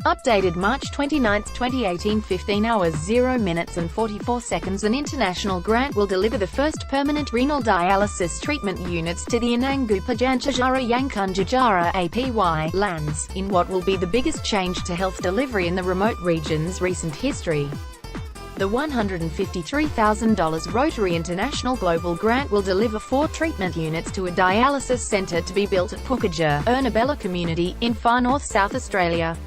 Updated March 29, 2018, 15 hours 0 minutes and 44 seconds. An international grant will deliver the first permanent renal dialysis treatment units to the Anangupa-Janjajara Yankunytjatjara APY lands, in what will be the biggest change to health delivery in the remote region's recent history. The $153,000 Rotary International Global Grant will deliver 4 treatment units to a dialysis centre to be built at Pukaja, Ernabella community, in far north South Australia.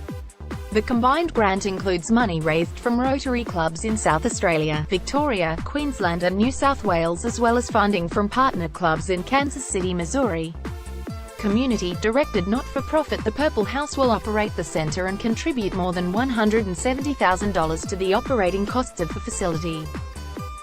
The combined grant includes money raised from Rotary clubs in South Australia, Victoria, Queensland and New South Wales, as well as funding from partner clubs in Kansas City, Missouri. Community-directed not-for-profit The Purple House will operate the centre and contribute more than $170,000 to the operating costs of the facility.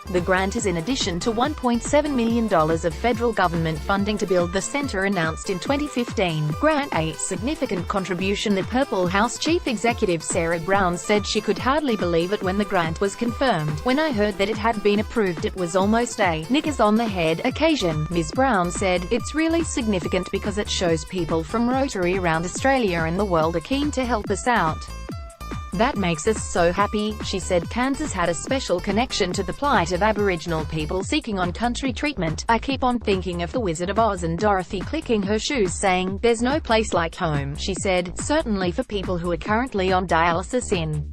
The grant is in addition to $1.7 million of federal government funding to build the centre announced in 2015. Grant a significant contribution. The Purple House chief executive Sarah Brown said she could hardly believe it when the grant was confirmed. "When I heard that it had been approved, it was almost a knickers on the head occasion," Ms. Brown said. "It's really significant because it shows people from Rotary around Australia and the world are keen to help us out. That makes us so happy," she said. Kansas had a special connection to the plight of Aboriginal people seeking on-country treatment. "I keep on thinking of The Wizard of Oz and Dorothy clicking her shoes saying, 'There's no place like home,'" she said. "Certainly for people who are currently on dialysis in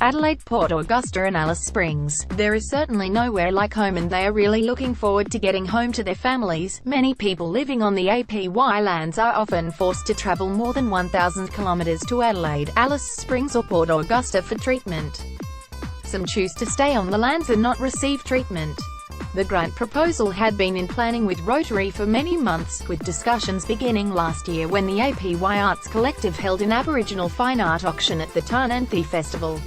Adelaide, Port Augusta and Alice Springs, there is certainly nowhere like home, and they are really looking forward to getting home to their families." Many people living on the APY lands are often forced to travel more than 1,000 kilometers to Adelaide, Alice Springs or Port Augusta for treatment. Some choose to stay on the lands and not receive treatment. The grant proposal had been in planning with Rotary for many months, with discussions beginning last year when the APY Arts Collective held an Aboriginal fine art auction at the Tarnanthi Festival.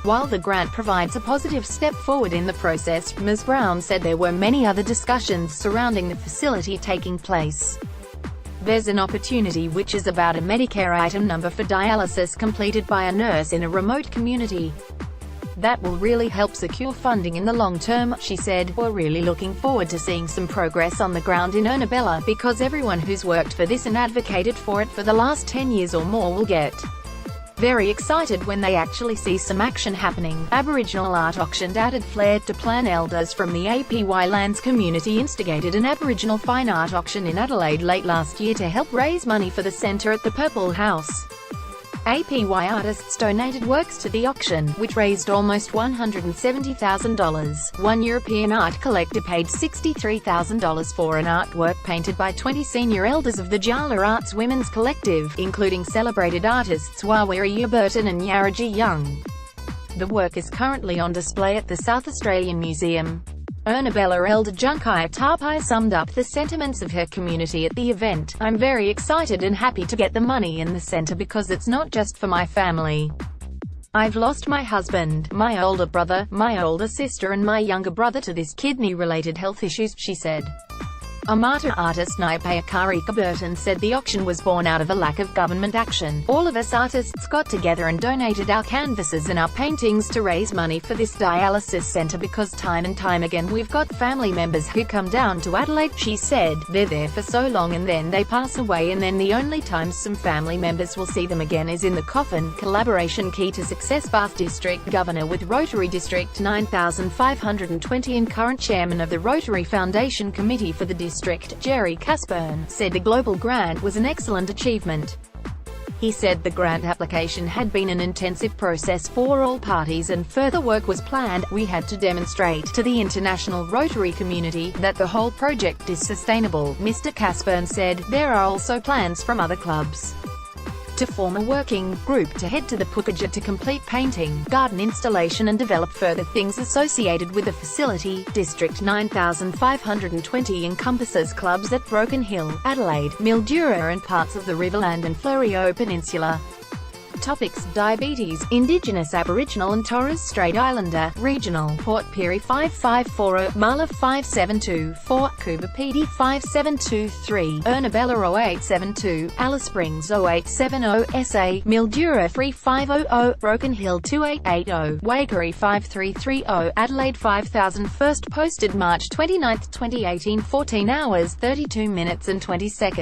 While the grant provides a positive step forward in the process, Ms. Brown said there were many other discussions surrounding the facility taking place. "There's an opportunity which is about a Medicare item number for dialysis completed by a nurse in a remote community. That will really help secure funding in the long term," she said. "We're really looking forward to seeing some progress on the ground in Ernabella, because everyone who's worked for this and advocated for it for the last 10 years or more will get very excited when they actually see some action happening." Aboriginal art auction added flair to plan. Elders from the APY lands community instigated an Aboriginal fine art auction in Adelaide late last year to help raise money for the centre at the Purple House. APY artists donated works to the auction, which raised almost $170,000. One European art collector paid $63,000 for an artwork painted by 20 senior elders of the Jala Arts Women's Collective, including celebrated artists Wawiri Burton and Yaraji Young. The work is currently on display at the South Australian Museum. Ernabella elder Junkai Tapai summed up the sentiments of her community at the event. "I'm very excited and happy to get the money in the centre because it's not just for my family. I've lost my husband, my older brother, my older sister and my younger brother to this kidney-related health issues," she said. Amata artist Naipaya Karika Burton said the auction was born out of a lack of government action. "All of us artists got together and donated our canvases and our paintings to raise money for this dialysis centre because time and time again we've got family members who come down to Adelaide," she said. "They're there for so long and then they pass away, and then the only times some family members will see them again is in the coffin." Collaboration key to success. Bath District Governor with Rotary District 9520 and current chairman of the Rotary Foundation Committee for the district, Jerry Casburn, said the global grant was an excellent achievement. He said the grant application had been an intensive process for all parties and further work was planned. "We had to demonstrate to the international Rotary community that the whole project is sustainable," Mr. Casburn said. "There are also plans from other clubs to form a working group to head to the Pukaja to complete painting, garden installation and develop further things associated with the facility." District 9520 encompasses clubs at Broken Hill, Adelaide, Mildura and parts of the Riverland and Fleurieu Peninsula. Topics: Diabetes, Indigenous, Aboriginal and Torres Strait Islander, Regional, Port Pirie 5540, Marla 5724, Coober PD 5723, Ernabella 0872, Alice Springs 0870, SA, Mildura 3500, Broken Hill 2880, Waikerie 5330, Adelaide 5000. First posted March 29, 2018, 14 hours 32 minutes and 20 seconds.